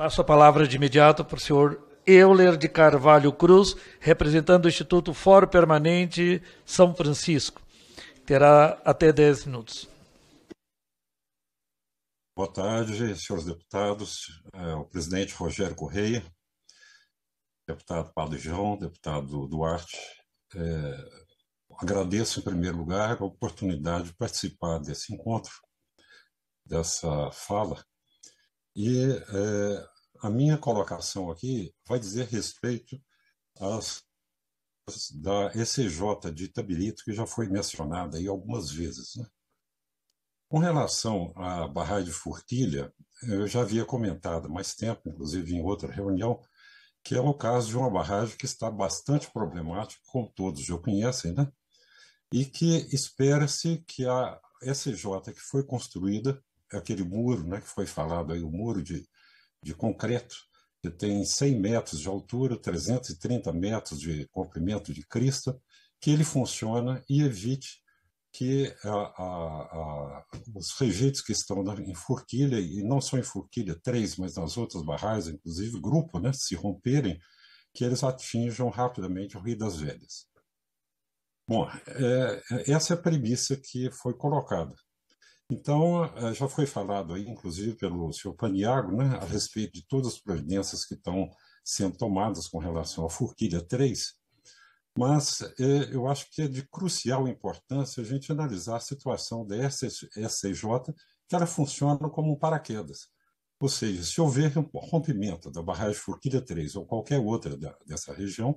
Passo a palavra de imediato para o senhor Euler de Carvalho Cruz, representando o Instituto Fórum Permanente São Francisco. Terá até 10 minutos. Boa tarde, senhores deputados, o presidente Rogério Correia, deputado Padre João, deputado Duarte. Agradeço, em primeiro lugar, a oportunidade de participar desse encontro, dessa fala, e a minha colocação aqui vai dizer respeito da ECJ de Itabirito, que já foi mencionada aí algumas vezes, né? Com relação à barragem de Forquilha, eu já havia comentado há mais tempo, inclusive em outra reunião, que é o caso de uma barragem que está bastante problemática, como todos já conhecem, né? E que espera-se que a SJ que foi construída, aquele muro, né, que foi falado aí, o muro de concreto, que tem 100 metros de altura, 330 metros de comprimento de crista, que ele funcione e evite que os rejeitos que estão em Forquilha, e não só em Forquilha 3, mas nas outras barragens, inclusive grupo, né, se romperem, que eles atinjam rapidamente o Rio das Velhas. Bom, essa é a premissa que foi colocada. Então, já foi falado aí, inclusive, pelo senhor Paniagua, né, a respeito de todas as providências que estão sendo tomadas com relação à Forquilha 3, mas eu acho que é de crucial importância a gente analisar a situação da SCJ, que ela funciona como um paraquedas. Ou seja, se houver rompimento da barragem Forquilha 3 ou qualquer outra dessa região,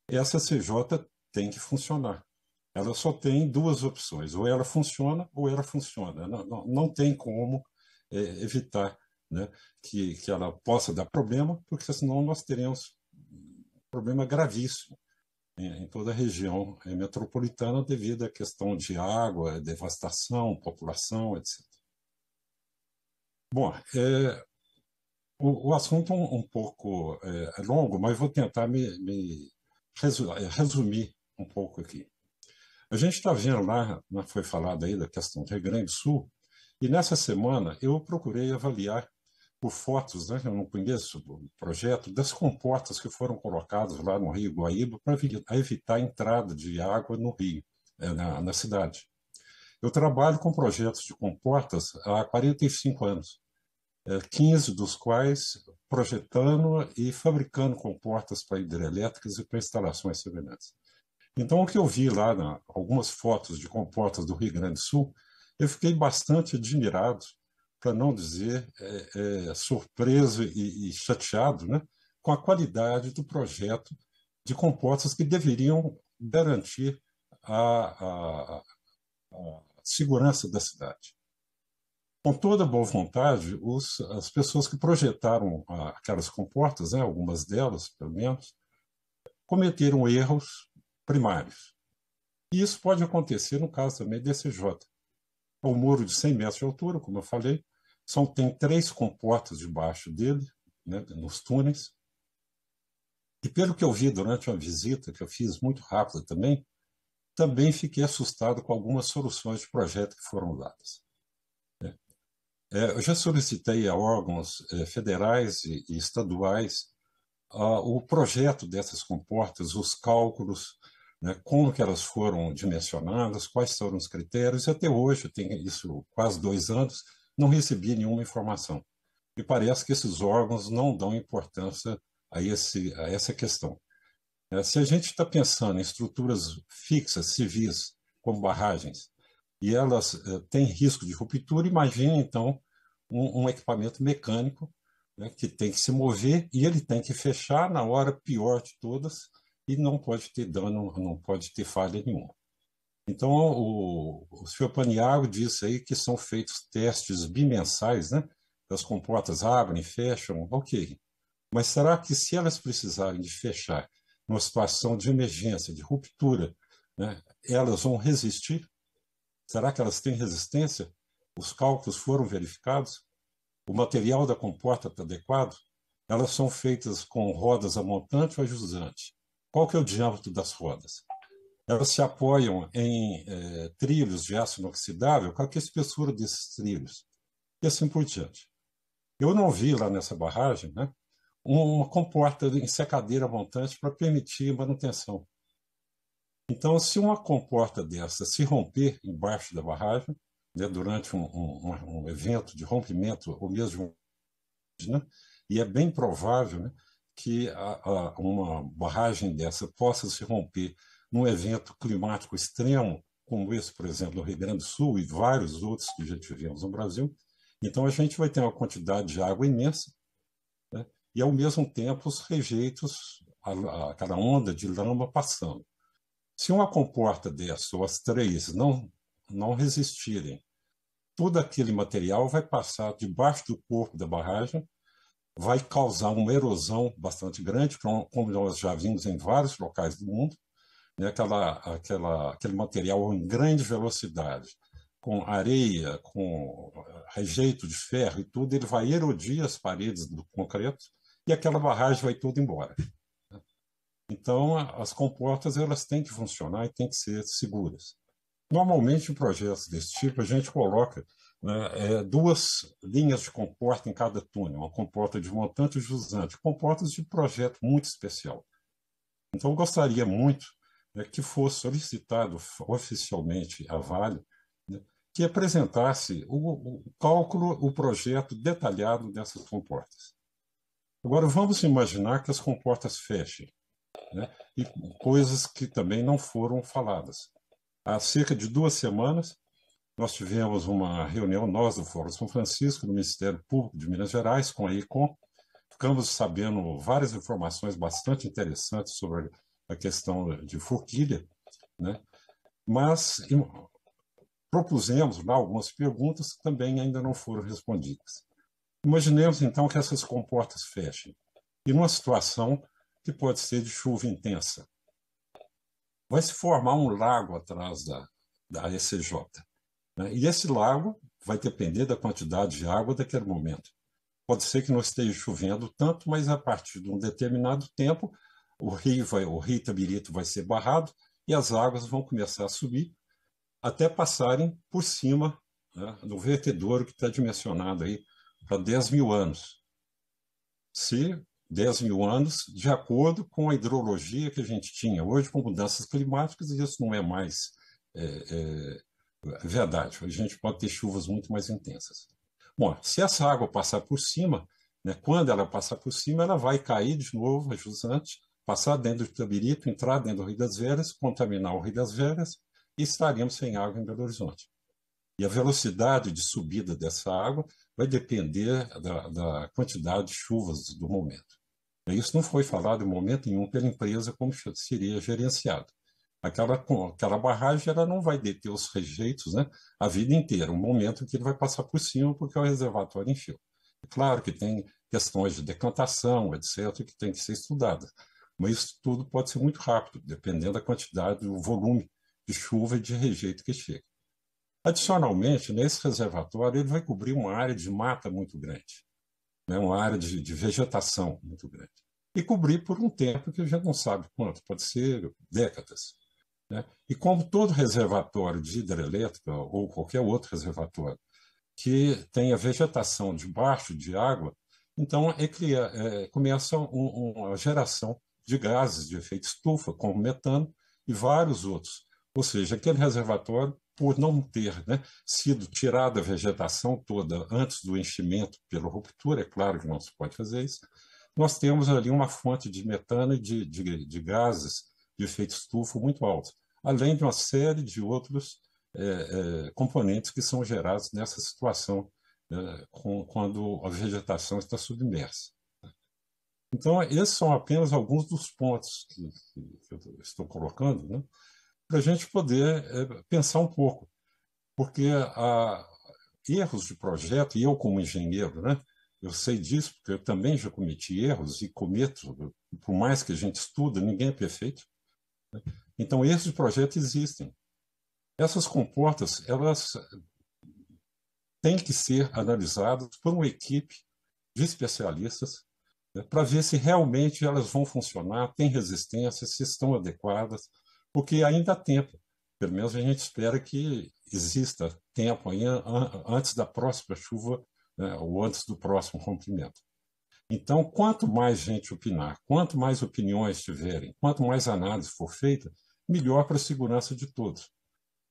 essa CJ tem que funcionar. Ela só tem duas opções, ou ela funciona ou ela funciona. Não tem como evitar, né, que ela possa dar problema, porque senão nós teremos um problema gravíssimo em toda a região metropolitana devido à questão de água, devastação, população, etc. Bom, o assunto um pouco é longo, mas vou tentar me resumir um pouco aqui. A gente está vendo lá, foi falado aí da questão do Rio Grande do Sul, e nessa semana eu procurei avaliar por fotos, né, eu não conheço o projeto, das comportas que foram colocadas lá no Rio Guaíba para evitar a entrada de água no rio, na cidade. Eu trabalho com projetos de comportas há 45 anos, 15 dos quais projetando e fabricando comportas para hidrelétricas e para instalações semelhantes. Então, o que eu vi lá, algumas fotos de comportas do Rio Grande do Sul, eu fiquei bastante admirado, para não dizer surpreso e chateado, né, com a qualidade do projeto de comportas que deveriam garantir a segurança da cidade. Com toda boa vontade, as pessoas que projetaram aquelas comportas, né, algumas delas, pelo menos, cometeram erros primários. E isso pode acontecer no caso também da ECJ. O muro de 100 metros de altura, como eu falei, tem 3 comportas debaixo dele, né, nos túneis. E pelo que eu vi durante uma visita que eu fiz muito rápida também fiquei assustado com algumas soluções de projeto que foram dadas. Eu já solicitei a órgãos federais e estaduais o projeto dessas comportas, os cálculos, né, como que elas foram dimensionadas, quais foram os critérios, e até hoje, tem isso quase 2 anos, não recebi nenhuma informação. E parece que esses órgãos não dão importância a essa questão. Se a gente está pensando em estruturas fixas, civis, como barragens, e elas têm risco de ruptura, imagine, então, um equipamento mecânico, né, que tem que se mover e ele tem que fechar na hora pior de todas e não pode ter dano, não pode ter falha nenhuma. Então, o senhor Paniagua disse aí que são feitos testes bimensais, né? As comportas abrem, fecham, ok. Mas será que se elas precisarem de fechar numa situação de emergência, de ruptura, né, elas vão resistir? Será que elas têm resistência? Os cálculos foram verificados? O material da comporta está adequado? Elas são feitas com rodas a montante ou a jusante? Qual que é o diâmetro das rodas? Elas se apoiam em trilhos de aço inoxidável, qual que é a espessura desses trilhos? E assim por diante. Eu não vi lá nessa barragem, né, uma comporta em secadeira montante para permitir manutenção. Então, se uma comporta dessa se romper embaixo da barragem, né, durante um evento de rompimento, ou mesmo, né, e é bem provável, né, que uma barragem dessa possa se romper num evento climático extremo, como esse, por exemplo, no Rio Grande do Sul e vários outros que já tivemos no Brasil. Então, a gente vai ter uma quantidade de água imensa, né, e, ao mesmo tempo, os rejeitos, aquela onda de lama passando. Se uma comporta dessa, ou as três, não resistirem, todo aquele material vai passar debaixo do corpo da barragem, vai causar uma erosão bastante grande, como nós já vimos em vários locais do mundo, né? Aquele material em grande velocidade, com areia, com rejeito de ferro e tudo, ele vai erodir as paredes do concreto e aquela barragem vai toda embora. Então, as comportas elas têm que funcionar e têm que ser seguras. Normalmente, em projetos desse tipo, a gente coloca, né, duas linhas de comporta em cada túnel, uma comporta de montante e jusante, comportas de projeto muito especial. Então, eu gostaria muito, né, que fosse solicitado oficialmente à Vale, né, que apresentasse o cálculo, o projeto detalhado dessas comportas. Agora, vamos imaginar que as comportas fechem, né, e coisas que também não foram faladas. Há cerca de 2 semanas, nós tivemos uma reunião, nós do Fórum São Francisco, no Ministério Público de Minas Gerais, com a ICOM. Ficamos sabendo várias informações bastante interessantes sobre a questão de forquilha, né? Mas propusemos lá algumas perguntas que também ainda não foram respondidas. Imaginemos, então, que essas comportas fechem, e numa situação que pode ser de chuva intensa. Vai se formar um lago atrás da ECJ, né? E esse lago vai depender da quantidade de água daquele momento. Pode ser que não esteja chovendo tanto, mas a partir de um determinado tempo, o rio Itabirito vai ser barrado e as águas vão começar a subir até passarem por cima, né, do vertedouro que está dimensionado aí para 10 mil anos. Se 10 mil anos, de acordo com a hidrologia que a gente tinha. Hoje, com mudanças climáticas, isso não é mais verdade. A gente pode ter chuvas muito mais intensas. Bom, se essa água passar por cima, né, quando ela passar por cima, ela vai cair de novo, a jusante, passar dentro do Itabirito, entrar dentro do Rio das Velhas, contaminar o Rio das Velhas e estaremos sem água em Belo Horizonte. E a velocidade de subida dessa água vai depender da quantidade de chuvas do momento. Isso não foi falado em momento nenhum pela empresa como seria gerenciado. Aquela barragem ela não vai deter os rejeitos, né, a vida inteira, um momento que ele vai passar por cima porque o reservatório encheu. É claro que tem questões de decantação, etc., que tem que ser estudadas, mas isso tudo pode ser muito rápido, dependendo da quantidade, do volume de chuva e de rejeito que chega. Adicionalmente, nesse reservatório, ele vai cobrir uma área de mata muito grande, né, uma área de vegetação muito grande. E cobrir por um tempo que a gente não sabe quanto, pode ser décadas. Né? E como todo reservatório de hidrelétrica ou qualquer outro reservatório que tenha vegetação debaixo de água, então começa uma geração de gases de efeito estufa, como metano e vários outros. Ou seja, aquele reservatório, por não ter, né, sido tirada a vegetação toda antes do enchimento pela ruptura, é claro que não se pode fazer isso, nós temos ali uma fonte de metano e de gases de efeito estufa muito altos, além de uma série de outros componentes que são gerados nessa situação, quando a vegetação está submersa. Então, esses são apenas alguns dos pontos que eu estou colocando, né, para a gente poder pensar um pouco, porque há erros de projeto, e eu como engenheiro, né, eu sei disso, porque eu também já cometi erros e cometo, por mais que a gente estuda, ninguém é perfeito. Né? Então, erros de projeto existem. Essas comportas, elas têm que ser analisadas por uma equipe de especialistas, né, para ver se realmente elas vão funcionar, têm resistência, se estão adequadas, porque ainda há tempo. Pelo menos a gente espera que exista tempo aí antes da próxima chuva né, ou antes do próximo rompimento. Então, quanto mais gente opinar, quanto mais opiniões tiverem, quanto mais análise for feita, melhor para a segurança de todos.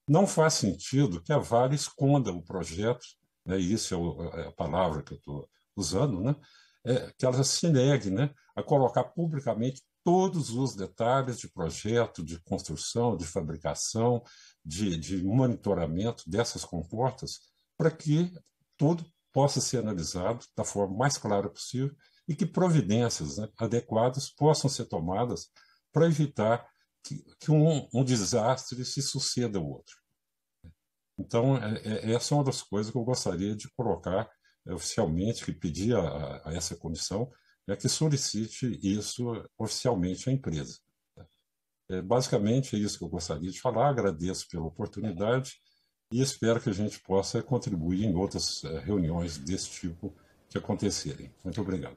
Não faz sentido que a Vale esconda o projeto, né, e isso é a palavra que eu estou usando, né, que ela se negue, né, a colocar publicamente todos os detalhes de projeto, de construção, de fabricação, de monitoramento dessas comportas, para que tudo possa ser analisado da forma mais clara possível e que providências, né, adequadas possam ser tomadas para evitar que um desastre se suceda ao outro. Então, essa é uma das coisas que eu gostaria de colocar oficialmente, que pedir a essa comissão, que solicite isso oficialmente à empresa. Basicamente, é isso que eu gostaria de falar. Agradeço pela oportunidade e espero que a gente possa contribuir em outras reuniões desse tipo que acontecerem. Muito obrigado.